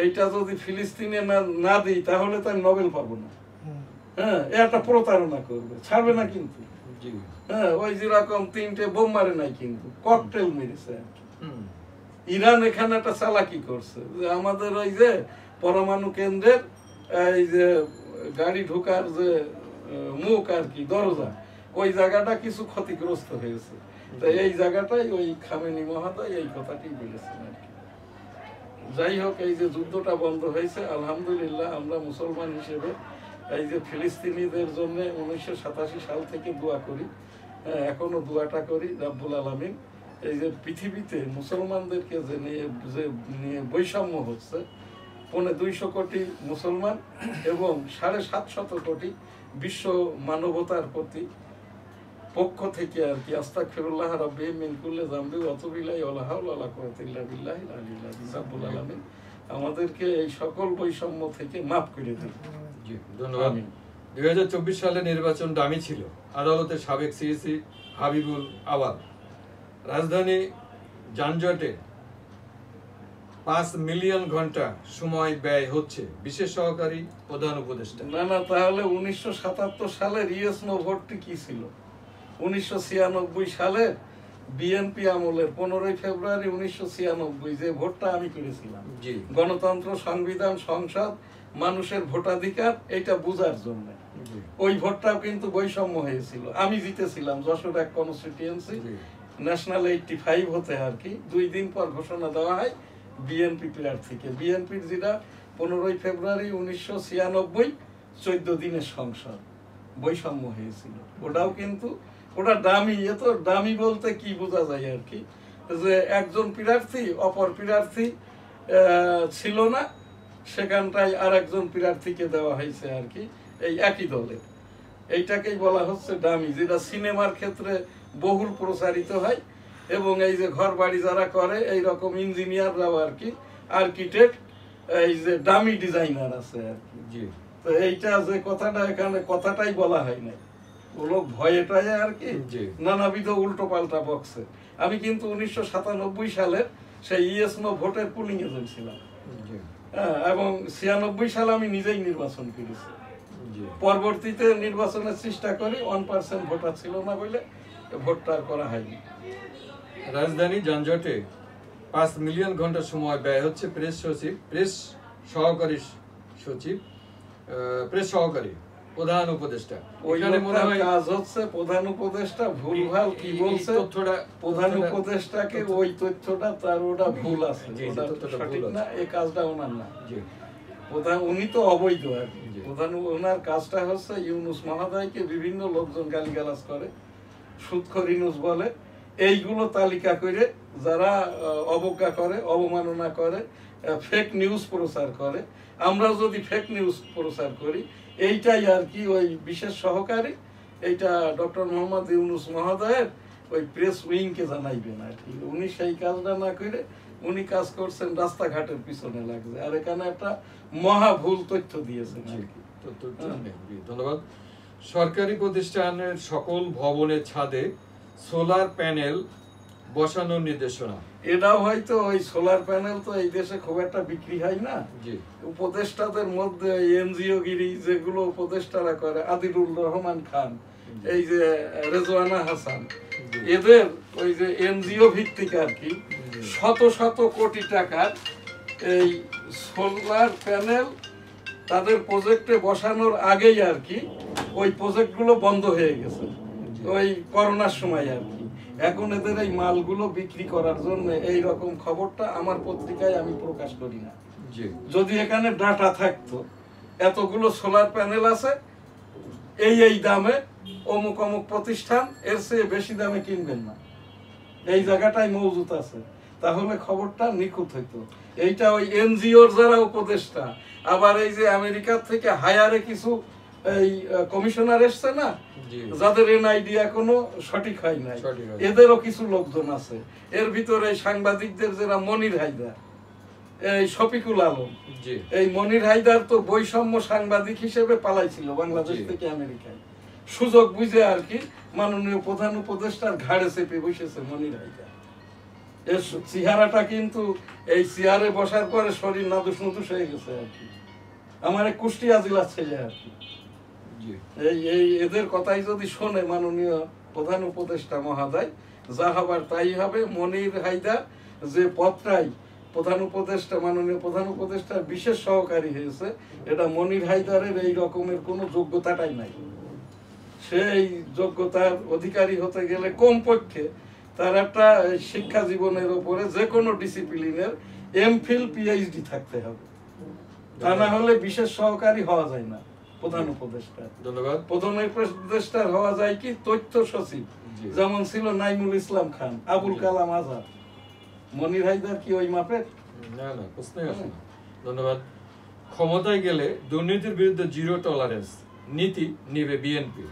এইটা যদি ফিলিস্তিনে না দিই তাহলে তো আমি নোবেল পাবো না। হ্যাঁ, একটা প্রতারণা করবে, ছাড়বে না কিন্তু। হ্যাঁ, ওই যেরকম 3টে বোম মারে নাই কিন্তু ককটেল মেরেছে আর কি। ইরান এখানে একটা চালাকি করছে যে আমাদের ওই যে পরমাণু কেন্দ্রের এই যে গাড়ি ঢোকার যে মুখ আর কি দরজা, ওই জায়গাটা কিছু ক্ষতিগ্রস্ত হয়েছে। তো এই জায়গাটাই ওই খামেনি মহোদয় এই কথাটি বলেছেন আর কি। যাই হোক, এই যে যুদ্ধটা বন্ধ হয়েছে আলহামদুলিল্লাহ, আমরা মুসলমান হিসেবে এই যে ফিলিস্তিনিদের জন্য 1987 সাল থেকে দোয়া করি, এখনো দোয়াটা করি রাব্বুল আলামিন এই যে পৃথিবীতে মুসলমানদেরকে যে নিয়ে বৈষম্য হচ্ছে, 250 কোটি মুসলমান এবং 750 কোটি বিশ্ব মানবতার প্রতি পক্ষ থেকে আর কি আস্তাগফিরুল্লাহ রাব্বি মিন কুল্লি যামবি ওয়া আতুবু ইলাইহি ওয়া লা হাওলা ওয়া লা কুওয়াতা ইল্লা বিল্লাহিল আলিয়্যিল আযীম। রাব্বুল আলামিন আমাদেরকে এই সকল বৈষম্য থেকে মাফ করে দিন। জি, ধন্যবাদ। 2024 সালে নির্বাচন দামি ছিল। আদালতের সাবেক সিইসি হাবিবুল আওয়াল, রাজধানী যানজটে 5 মিলিয়ন ঘন্টা সময় ব্যয় হচ্ছে, বিশেষ সহকারী প্রধান উপদেষ্টা। না, তাহলে 1977 সালের ইয়েস নো ভোটটি কি ছিল? 1996 সালে বিএনপি আমলের 15 ফেব্রুয়ারি 1996 যে ভোটটা আমি করেছিলাম, গণতন্ত্র, সংবিধান, সংসদ, মানুষের ভোটাধিকার, এটা বোঝার জন্য ওই ভোটটাও কিন্তু বৈষম্য হয়েছিল। আমি জিতেছিলাম যশোর এক কনস্টিটিউয়েন্সি, ন্যাশনাল 85 হতে আর কি 2 দিন পর ঘোষণা দেওয়া হয় বিএনপি প্রার্থীকে। বিএনপির যেটা 15 ফেব্রুয়ারি 1996 14 দিনের সংসদ, বৈষম্য হয়েছিল। ওটাও কিন্তু ওটা দামি, এত দামি বলতে কি বোঝা যায় আর কি, যে একজন প্রার্থী অপর প্রার্থী ছিল না, সেখানটায় আর একজন প্রার্থীকে দেওয়া হয়েছে আর কি এই একই দলের। এইটাকেই বলা হচ্ছে দামি, যেটা সিনেমার ক্ষেত্রে বহুল প্রচারিত হয়। এবং এই যে ঘর বাড়ি যারা করে এই রকম ইঞ্জিনিয়াররাও আর কি, আর্কিটেক্ট এই যে ডামি ডিজাইনার আছে আর কি। জি তো এইটা যে কথাটা এখানে কথাটাই বলা হয় নাই, ও লোক ভয়ে টয়ে আর কি জি। নানাবিধ উল্টো পাল্টা বক্সে। আমি কিন্তু 1997 সালে সেই ইএসনো ভোটের পুলিং এজেন্ট ছিলাম, জি এবং 96 সালে আমি নিজেই নির্বাচন করেছি। জি। পরবর্তীতে নির্বাচনের চেষ্টা করি, 1% ভোটার ছিল না বলে ভোটটা আর করা হয়নি। রাজধানী যানজটে 5 মিলিয়ন ঘন্টা সময় ব্যয় হচ্ছে প্রেস সচিব, প্রেস সহকারী সচিব, প্রেস সহকারী, প্রধান উপদেষ্টা। ওই এখানে মনে হয় কাজ হচ্ছে প্রধান উপদেষ্টা ভুলভাল কি বলছে, তথ্যটা প্রধান উপদেষ্টাকে ওই তথ্যটা তার ওটা ভুল আছে, জি, ওটা তথ্যটা সঠিক ভুল না, আছে। এই কাজটা ওনার না। জি প্রধান উনি তো অবৈধ আর কি। জি। প্রধান ওনার কাজটা হচ্ছে ইউনুস মহোদয়কে বিভিন্ন লোকজন গালিগালাজ করে, সুদখোর ইউনুস বলে, এইগুলো তালিকা করে যারা অবজ্ঞা করে, অবমাননা করে, ফেক নিউজ প্রচার করে, আমরা যদি ফেক নিউজ প্রচার করি, এইটাই আর কি ওই বিশেষ সহকারী এইটা ডক্টর মোহাম্মদ ইউনুস মহোদয়ের ওই প্রেস উইংকে জানাইবেন আর কি। উনি সেই কাজটা না করে উনি কাজ করছেন রাস্তাঘাটের পিছনে লাগছে, আর এখানে একটা মহা ভুল তথ্য দিয়েছেন আর কি। ধন্যবাদ। সরকারি প্রতিষ্ঠানের সকল ভবনের ছাদে সোলার প্যানেল বসানোর নির্দেশনা। এটাও হয়তো ওই সোলার প্যানেল তো এই দেশে খুব একটা বিক্রি হয় না। জি উপদেষ্টাদের মধ্যে এনজিও গিরি যেগুলো উপদেষ্টারা করে, আদিলুর রহমান খান, এই যে রেজওয়ানা হাসান, এদের ওই যে এনজিও ভিত্তিক আর কি শত শত কোটি টাকার এই সোলার প্যানেল তাদের প্রজেক্টে বসানোর আগেই আর কি ওই প্রজেক্টগুলো বন্ধ হয়ে গেছে ওই করোনার সময় আর কি। এখন এদের এই মালগুলো বিক্রি করার জন্য এই রকম খবরটা আমার পত্রিকায় আমি প্রকাশ করি না। জি যদি এখানে ডাটা থাকতো এতগুলো সোলার প্যানেল আছে, এই দামে অমুক অমুক প্রতিষ্ঠান এর চেয়ে বেশি দামে কিনবেন না, এই জায়গাটাই মজুত আছে, তাহলে খবরটা নিখুঁত হইতো। এইটা ওই এনজিওর যারা উপদেষ্টা, আবার এই যে আমেরিকার থেকে হায়ারে কিছু এই কমিশনার এসছে না, যাদের এনআইডি এখনো সঠিক হয় নাই, এদেরও কিছু লোকজন আছে এর ভিতরে। সাংবাদিকদের যারা মনির হায়দার, এই শফিকুল আলম, এই মনির হায়দার তো বৈষম্য সাংবাদিক হিসেবে পালাইছিল বাংলাদেশ থেকে আমেরিকায়, সুযোগ বুঝে আর কি মাননীয় প্রধান উপদেষ্টার ঘাড়ে চেপে বসেছে মনির হায়দার। এর চেহারাটা কিন্তু এই চেয়ারে বসার পরে শরীর নাদুস নুদুস হয়ে গেছে আর কি। আমার এক কুষ্টিয়া জেলার ছেলে আর কি। এই এদের কথাই যদি শোনে মাননীয় প্রধান উপদেষ্টা মহোদয়, যা হবার তাই হবে। মনির হায়দার যে পদটাই প্রধান উপদেষ্টা, মাননীয় প্রধান উপদেষ্টার বিশেষ সহকারী হয়েছে, এটা মনির হায়দারের এই রকমের কোনো যোগ্যতাটাই নাই। সেই যোগ্যতার অধিকারী হতে গেলে কমপক্ষে তার একটা শিক্ষা জীবনের উপরে যে কোনো ডিসিপ্লিনের এমফিল পিএইচডি থাকতে হবে, তা না হলে বিশেষ সহকারী হওয়া যায় না প্রধান উপদেষ্টা। ধন্যবাদ। প্রধান উপদেষ্টার হওয়া যায় কি তথ্য সচিব, যেমন ছিল নাইমুল ইসলাম খান, আবুল কালাম আজাদ। মনির হায়দার কি ওই মাপের? না না, প্রশ্নই আসে না। ধন্যবাদ। ক্ষমতায় গেলে দুর্নীতির বিরুদ্ধে জিরো টলারেন্স নীতি নিবে বিএনপি।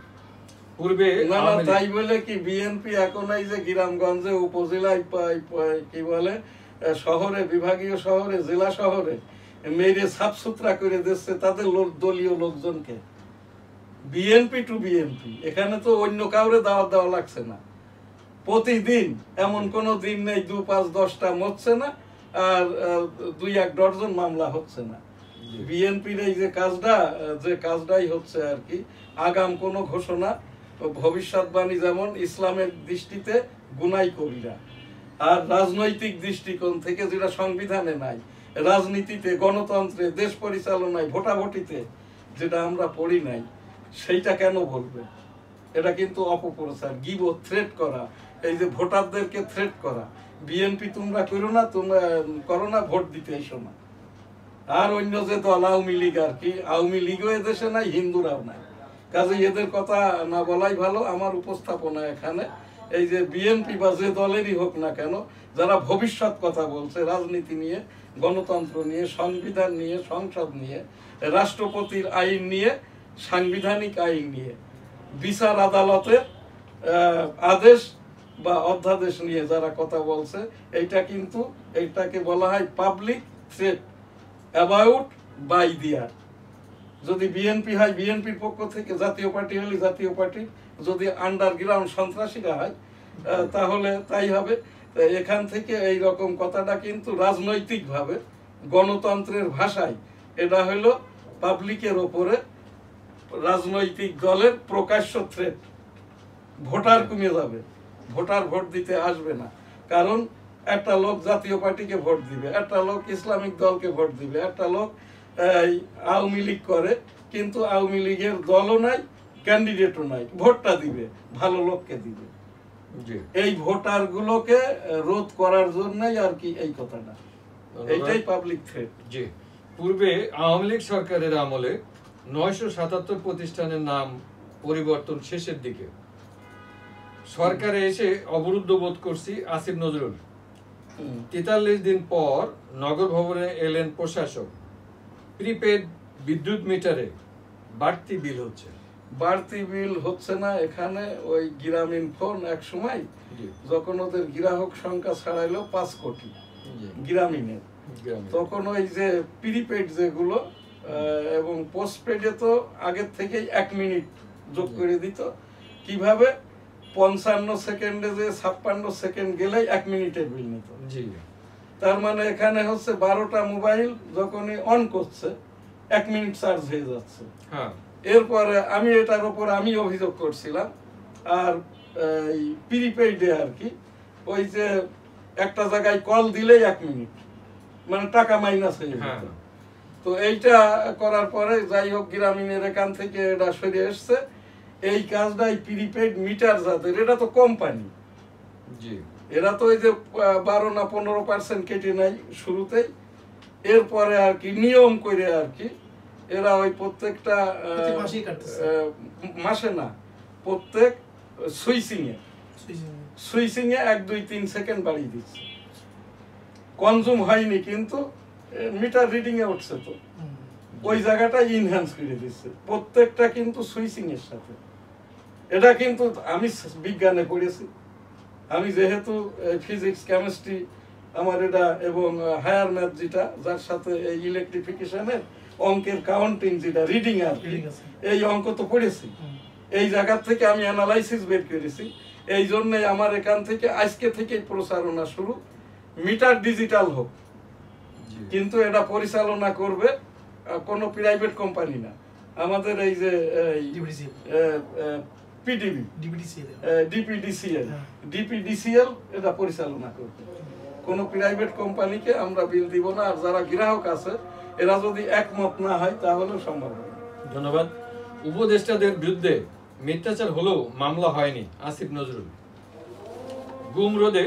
পূর্বে না না, তাই বলে কি বিএনপি এখন এই যে গ্রামগঞ্জে, উপজেলায়, কি বলে শহরে, বিভাগীয় শহরে, জেলা শহরে মেরে সাফ সুতরা করে দিচ্ছে তাদের দলীয় লোকজনকে। বিএনপি টু বিএনপি, এখানে তো অন্য কাউরে দাওয়াত দেওয়া লাগছে না। প্রতিদিন এমন কোন দিন নেই 2, 5, 10টা মরছে না আর 2-1 ডজন মামলা হচ্ছে না। বিএনপির এই যে কাজটাই হচ্ছে আর কি আগাম কোন ঘোষণা, ভবিষ্যৎবাণী, যেমন ইসলামের দৃষ্টিতে গুনাই কবিরা, আর রাজনৈতিক দৃষ্টিকোণ থেকে যেটা সংবিধানে নাই, রাজনীতিতে, গণতন্ত্রে, দেশ পরিচালনায়, ভোটাভুটিতে যেটা আমরা পড়ি নাই, সেইটা কেন বলবে? এটা কিন্তু অপপ্রচার, গিবত, থ্রেট করা, এই যে ভোটারদেরকে থ্রেট করা। বিএনপি তোমরা করো না, তোমরা করো না, ভোট দিতে এসো না। আর অন্য যে দল আওয়ামী লীগ আর কি, আওয়ামী লীগও এদেশে নাই, হিন্দুরাও নাই, কাজে এদের কথা না বলাই ভালো। আমার উপস্থাপনা এখানে এই যে বিএনপি বা যে দলেরই হোক না কেন, যারা ভবিষ্যৎ কথা বলছে রাজনীতি নিয়ে, গণতন্ত্র নিয়ে, সংবিধান নিয়ে, সংসদ নিয়ে, রাষ্ট্রপতির আইন নিয়ে, সাংবিধানিক আইন নিয়ে, বিচার আদালতের আদেশ বা অধ্যাদেশ নিয়ে যারা কথা বলছে, এইটা কিন্তু এইটাকে বলা হয় পাবলিক থ্রেট, অ্যাবাউট বাই দিয়ার। যদি বিএনপি হয় বিএনপির পক্ষ থেকে, জাতীয় পার্টি হলে জাতীয় পার্টি, যদি আন্ডারগ্রাউন্ড সন্ত্রাসীরা হয় তাহলে তাই হবে। এখান থেকে এই রকম কথাটা কিন্তু রাজনৈতিকভাবে গণতন্ত্রের ভাষায় এটা হলো পাবলিকের ওপরে রাজনৈতিক দলের প্রকাশ্য থ্রেট। ভোটার কমে যাবে, ভোটার ভোট দিতে আসবে না, কারণ একটা লোক জাতীয় পার্টিকে ভোট দিবে, একটা লোক ইসলামিক দলকে ভোট দিবে, একটা লোক আওয়ামী লীগ করে কিন্তু আওয়ামী লীগের দলও নাই, ক্যান্ডিডেটও নাই, ভোটটা দিবে ভালো লোককে দিবে। এই ভোটার গুলোকে রোধ করার জন্যই আর কি এই কথাটা, এইটাই পাবলিক থ্রেট। জি, পূর্বে আওয়ামী লীগ সরকারের আমলে 977 প্রতিষ্ঠানের নাম পরিবর্তন শেষের দিকে সরকারে এসে অবরুদ্ধ বোধ করছি আসিফ নজরুল। 43 দিন পর নগর ভবনে এলেন প্রশাসক। প্রিপেড বিদ্যুৎ মিটারে বাড়তি বিল হচ্ছে। বাড়তি বিল হচ্ছে না এখানে, ওই গ্রামীণ ফোন এক সময় যখন ওদের গ্রাহক সংখ্যা ছাড়াইলো 5 কোটি গ্রামীণের, তখন ওই যে প্রিপেড যেগুলো এবং পোস্টপেডে তো আগের থেকেই 1 মিনিট যোগ করে দিত। কিভাবে 55 সেকেন্ডে যে 56 সেকেন্ড গেলেই 1 মিনিটের বিল নিত। তার মানে এখানে হচ্ছে 12টা মোবাইল যখনই অন করছে 1 মিনিট চার্জ হয়ে যাচ্ছে। এরপরে আমি এটার উপর আমি অভিযোগ করছিলাম। আর এই প্রিপেইডে আর কি ওই যে একটা জায়গায় কল দিলেই 1 মিনিট, মানে টাকা মাইনাস হয়ে যেত। তো এইটা করার পরে যাই হোক গ্রামীণের এখান থেকে এটা সরে এসছে। এই কাজটাই প্রিপেইড মিটার যাদের, এটা তো কোম্পানি, এরা তো ওই যে 12 না 15% কেটে নেয় শুরুতেই, এরপরে আর কি নিয়ম করে আর কি এরা ওই প্রত্যেকটা মাসে না, প্রত্যেক সুইচিং এ 1, 2, 3 সেকেন্ড বাড়িয়ে দিচ্ছে। কনজুম হয়নি কিন্তু মিটার রিডিং এ উঠছে, তো ওই জায়গাটা ইনহ্যান্স করে দিচ্ছে প্রত্যেকটা কিন্তু সুইচিং এর সাথে। এটা কিন্তু আমি বিজ্ঞানে পড়েছি, আমি যেহেতু ফিজিক্স কেমিস্ট্রি আমার এটা এবং হায়ার ম্যাথ যেটা যার সাথে এই ইলেকট্রিফিকেশনের অঙ্কের কাউন্টিং যেটা রিডিং আর এই অঙ্ক তো পড়েছি। এই জায়গা থেকে আমি অ্যানালাইসিস বের করেছি। এই জন্যই আমার এখান থেকে আজকে থেকেই প্রচারণা শুরু, মিটার ডিজিটাল হোক, কিন্তু এটা পরিচালনা করবে কোনো প্রাইভেট কোম্পানি না, আমাদের এই যে পিডিবি, ডিপিডিসিএল এটা পরিচালনা করবে। কোনো প্রাইভেট কোম্পানিকে আমরা বিল দিব না। আর যারা গ্রাহক আছে এরা যদি একমত না হয় তাহলে সম্ভব হবে। ধন্যবাদ। উপদেষ্টাদের বিরুদ্ধে মিথ্যাচার হলেও মামলা হয়নি আসিফ নজরুল। গুম রোধে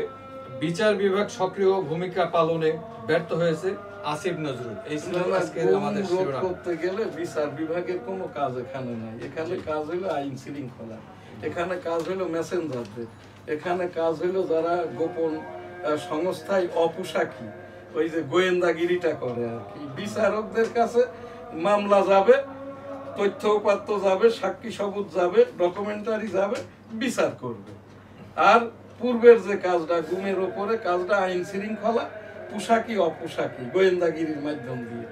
বিচার বিভাগ সক্রিয় ভূমিকা পালনে ব্যর্থ হয়েছে আসিফ নজরুল। এই ছিল আজকে আমাদের শিরোনাম। করতে গেলে বিচার বিভাগের কোনো কাজ এখানে নাই। এখানে কাজ হলো আইন শৃঙ্খলা, এখানে কাজ হলো মেসেঞ্জারদের, এখানে কাজ হলো যারা গোপন সংস্থায় অপোশাকি ওই যে গোয়েন্দাগিরিটা করে আর কি। বিচারকদের কাছে মামলা যাবে, তথ্য উপাত্ত যাবে, সাক্ষী সবুত যাবে, ডকুমেন্টারি যাবে, বিচার করবে। আর পূর্বের যে কাজটা গুমের ওপরে কাজটা আইন শৃঙ্খলা, পোশাকি অপোশাকি গোয়েন্দাগিরির মাধ্যম দিয়ে।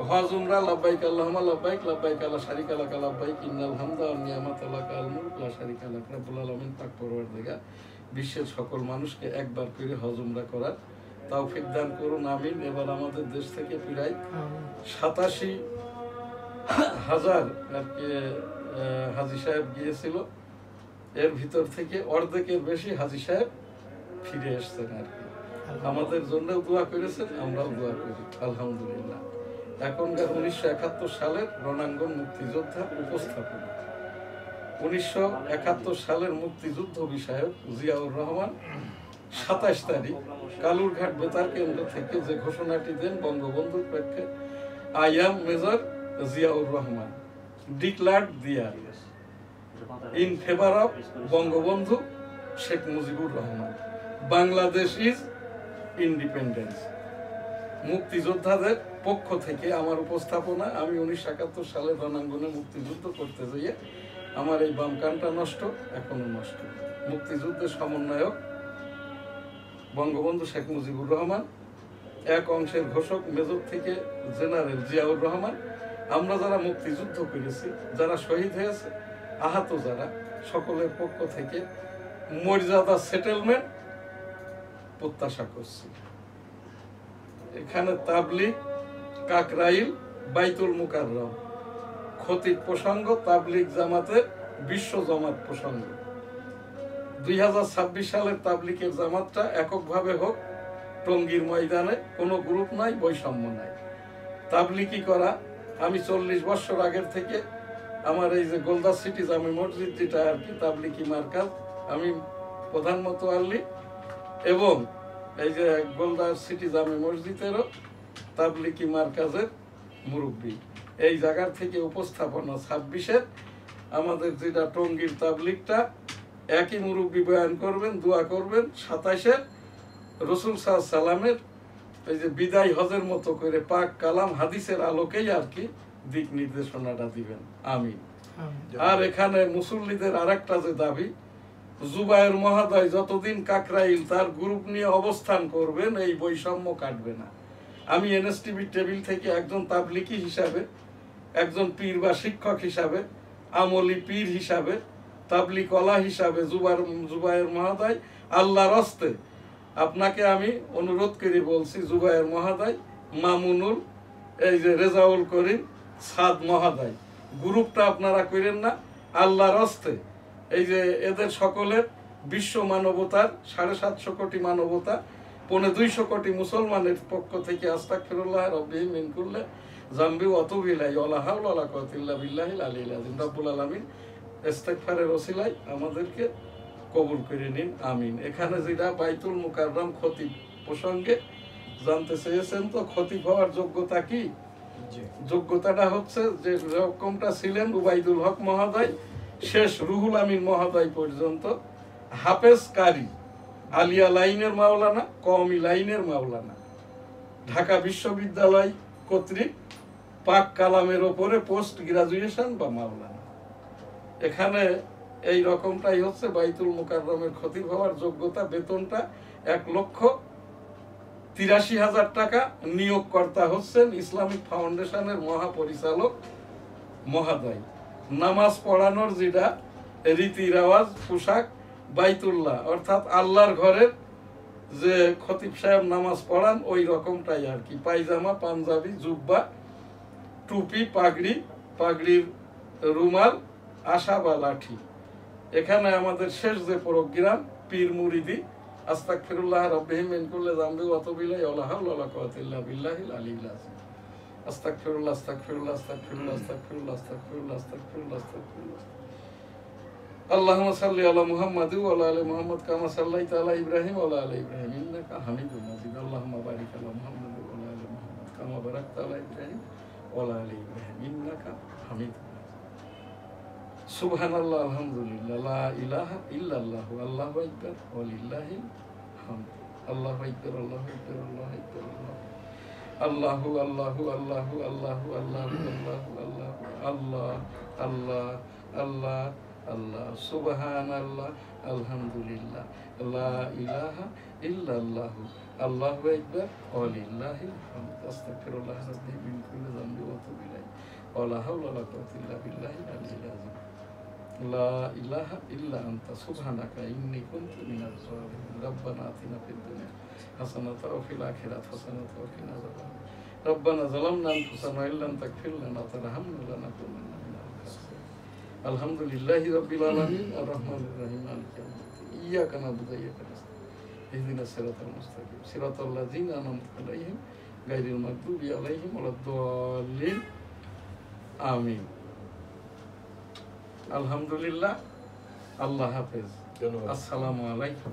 হজ উমরা লাব্বাইক আল্লাহুম্মা লাব্বাইক, লাব্বাইক লা শারিকা লাক লাব্বাইক, ইন্নাল হামদা ওয়ান নি'মাতা লাকা আল মুলক লা শারিকা লাক। রব্বুল আলামিন পাক পরওয়ারদিগার বিশ্বের সকল মানুষকে একবার করে হজ উমরা করার তৌফিক দান করুন, আমিন। এবার আমাদের দেশ থেকে প্রায় 87,000 আর কি হাজী সাহেব গিয়েছিল, এর ভিতর থেকে অর্ধেকের বেশি হাজী সাহেব ফিরে এসছেন আর কি। আমাদের জন্য দোয়া করেছেন, আমরাও দোয়া করি আলহামদুলিল্লাহ। এখনকার 1971 সালের রণাঙ্গন মুক্তিযোদ্ধা উপস্থাপনা। 1971 সালের মুক্তিযুদ্ধ বিষয়ক জিয়াউর রহমান 27 তারিখ কালুরঘাট বেতার কেন্দ্র থেকে যে ঘোষণাটি দেন, বঙ্গবন্ধুর প্রেক্ষে I am major Ziaur Rahman declared there in favour of Bangabandhu Sheikh Mujibur Rahman, Bangladesh is independence. মুক্তিযোদ্ধাদের পক্ষ থেকে আমার উপস্থাপনা। আমি 1971 সালে রণাঙ্গনে মুক্তিযুদ্ধ করতে যাইয়ে আমার এই বাম কানটা নষ্ট, এখনো নষ্ট। মুক্তিযুদ্ধের সমন্বয়ক বঙ্গবন্ধু শেখ মুজিবুর রহমান, এক অংশের ঘোষক মেজর থেকে জেনারেল জিয়াউর রহমান, আমরা যারা মুক্তিযুদ্ধ করেছি, যারা শহীদ হয়েছে, আহত যারা, সকলের পক্ষ থেকে মর্যাদা সেটেলমেন্ট প্রত্যাশা করছি। এখানে তাবলিগ, কাকরাইল, বাইতুল মুকাররম, খতিব প্রসঙ্গ, তাবলিগ জামাতের বিশ্ব জামাত প্রসঙ্গ। 2026 সালের তাবলিগের জামাতটা এককভাবে হোক, টঙ্গীর ময়দানে, কোনো গ্রুপ নাই, বৈষম্য নাই। তাবলিগি করা, আমি 40 বছর আগের থেকে আমার এই যে গোলদা সিটি জামে মসজিদ, যেটা আর কি তাবলিগি মার্কাজ, আমি প্রধান মোতাওয়াল্লি, এবং এই যে গোলদা সিটি জামে মসজিদেরও তাবলিগি মার্কাজের মুরব্বী। এই জায়গার থেকে উপস্থাপনা 26-এর আমাদের যেটা টঙ্গীর তাবলিগটা একই মুরব্বী বয়ান করবেন, দোয়া করবেন। 27-এর রসুল সাল্লামের এই যে বিদায় হজের মতো করে পাক কালাম হাদিসের আলোকেই আর কি দিক নির্দেশনাটা দিবেন। আমিন। আর এখানে মুসল্লিদের আরেকটা যে দাবি, জুবায়ের মহোদয় যতদিন কাকরাইল তার গ্রুপ নিয়ে অবস্থান করবেন, এই বৈষম্য কাটবে না। আমি এনএসটিভি টেবিল থেকে একজন তাবলিগি হিসাবে, একজন পীর বা শিক্ষক হিসাবে, আমলি পীর হিসাবে, তাবলিগ ওয়ালা হিসাবে, জুবায়ের মহোদয়, আল্লাহর হস্তে আপনাকে আমি অনুরোধ করে বলছি, জুবায়ের মহোদয়, মামুনুল, এই যে রেজাউল করিম, সাদ মহোদয়, গ্রুপটা আপনারা করেন না। আল্লাহর হস্তে এই যে এদের সকলের বিশ্ব মানবতার 750 কোটি মানবতা, 250 কোটি মুসলমানের পক্ষ থেকে আস্তাগফিরুল্লাহ রাব্বি মিন কুল্লি যামবি ওয়া আতুবু ইলাইহি ওয়া হাওলা ওয়ালা কুওয়াতা ইল্লা বিল্লাহিল আলিয়্যিল আযীম। রব্বুল আলামিন ইস্তিগফারের ওসিলায় আমাদেরকে কবুল করে নিন। আমিন। এখানে যেটা বাইতুল মুকাররম খতিব প্রসঙ্গে জানতে চেয়েছেন, তো খতিব হওয়ার যোগ্যতা কি? যোগ্যতাটা হচ্ছে যে রকমটা ছিলেন উবাইদুল হক মহোদয়, শেষ রুহুল আমিন মহোদয় পর্যন্ত হাফেজ কারি, আলিয়া লাইনের মাওলানা, কওমি লাইনের মাওলানা, ঢাকা বিশ্ববিদ্যালয় কর্তৃক পাক কালামের ওপরে পোস্ট গ্রাজুয়েশন বা মাওলানা। এখানে এই রকমটাই হচ্ছে বাইতুল মুকাররমের খতিব হওয়ার যোগ্যতা। বেতনটা 1,83,000 টাকা। নিয়োগকর্তা হচ্ছেন ইসলামিক ফাউন্ডেশনের মহাপরিচালক মহোদয়। নামাজ পড়ানোর যেটা রীতি রেওয়াজ, পোশাক বাইতুল্লাহ অর্থাৎ আল্লাহর ঘরের যে খতিব সাহেব নামাজ পড়ান, ওই রকমটাই আর কি। পায়জামা, পাঞ্জাবি, জুব্বা, টুপি, পাগড়ি, পাগড়ির রুমাল, আশা বা লাঠি। এখানে আমাদের শেষ যে প্রোগ্রাম, পীর মুরিদি, আস্তাগফিরুল্লাহ রাব্বি মিন কুল্লি যামবি ওয়া আতুবু ইলাইহি ওয়া লা হাওলা ওয়া লা কুওয়াতা ইল্লা বিল্লাহিল আলিয়্যিল আযীম। আস্তাগফিরুল্লাহ, আস্তাগফিরুল্লাহ, আস্তাগফিরুল্লাহ, আস্তাগফিরুল্লাহ, আস্তাগফিরুল্লাহ, আস্তাগফিরুল্লাহ, আস্তাগফিরুল্লাহ। আল্লাহুম্মা সাল্লি আলা মুহাম্মাদ ওয়া আলা আলি মুহাম্মাদ কামা সাল্লাইতা আলা ইব্রাহিম ওয়া আলা আলি ইব্রাহিম ইন্নাকা হামিদুম মাজিদ। আল্লাহুম্মা বারিক আলা মুহাম্মাদ ওয়া আলা আলি মুহাম্মাদ কামা বারাকতা আলা ইব্রাহিম ওয়া আলা আলি ইব্রাহিম ইন্নাকা হামিদুম। সুবহানাল্লাহ, আলহামদুলিল্লাহ, লা ইলাহা ইল্লাল্লাহু, আল্লাহু আকবার, ওয়া লিল্লাহিল হামদ। আল্লাহু আকবার, আল্লাহু আকবার, আল্লাহু আকবার, আল্লাহু আল্লাহু আল্লাহু আল্লাহু আল্লাহু আল্লাহু আল্লাহ আল্লাহ আল্লাহ আল্লাহ। সুবহানাল্লাহ, আলহামদুলিল্লাহ, লা ইলাহা ইল্লাল্লাহু, আল্লাহু আকবার, ওয়া লিল্লাহিল হামদ। আস্তাগফিরুল্লাহ রাব্বি মিন কুল্লি যামবি ওয়া আতুবু ইলাইহি ওয়া লা হাওলা ওয়া লা কুওয়াতা ইল্লা বিল্লাহিল আলিয়্যিল আযীম। লা ইলাহা ইল্লা আনতা সুবহানাকা ইন্নী কুনতু মিনাজ জালিমিন। রব্বানা আতিনা ফিদ দুনিয়া হাসানাতাও ওয়া ফিল আখিরাতি হাসানাতাও ওয়া কিনা আযাবান্নার। রব্বানা যালামনা আনফুসানা ওয়া ইল্লাম তাগফির লানা ওয়া তারহামনা লানাকুনান্না মিনাল খাসিরিন। আলহামদুলিল্লাহি রাব্বিল আলামিন আর রহমানির রহিম মালিকি ইয়াউমিদ্দিন। ইয়্যাকা না'বুদু ওয়া ইয়্যাকা নাস্তাঈন ইহদিনাস সিরাতাল মুস্তাকিম সিরাতাল লাযিনা আন'আমতা আলাইহিম গায়রিল মাগদুবি আলাইহিম ওয়ালাদ-দাল্লিন। আমিন। আলহামদুলিল্লাহ। আল্লাহ হাফেজ। আসসালামু আলাইকুম।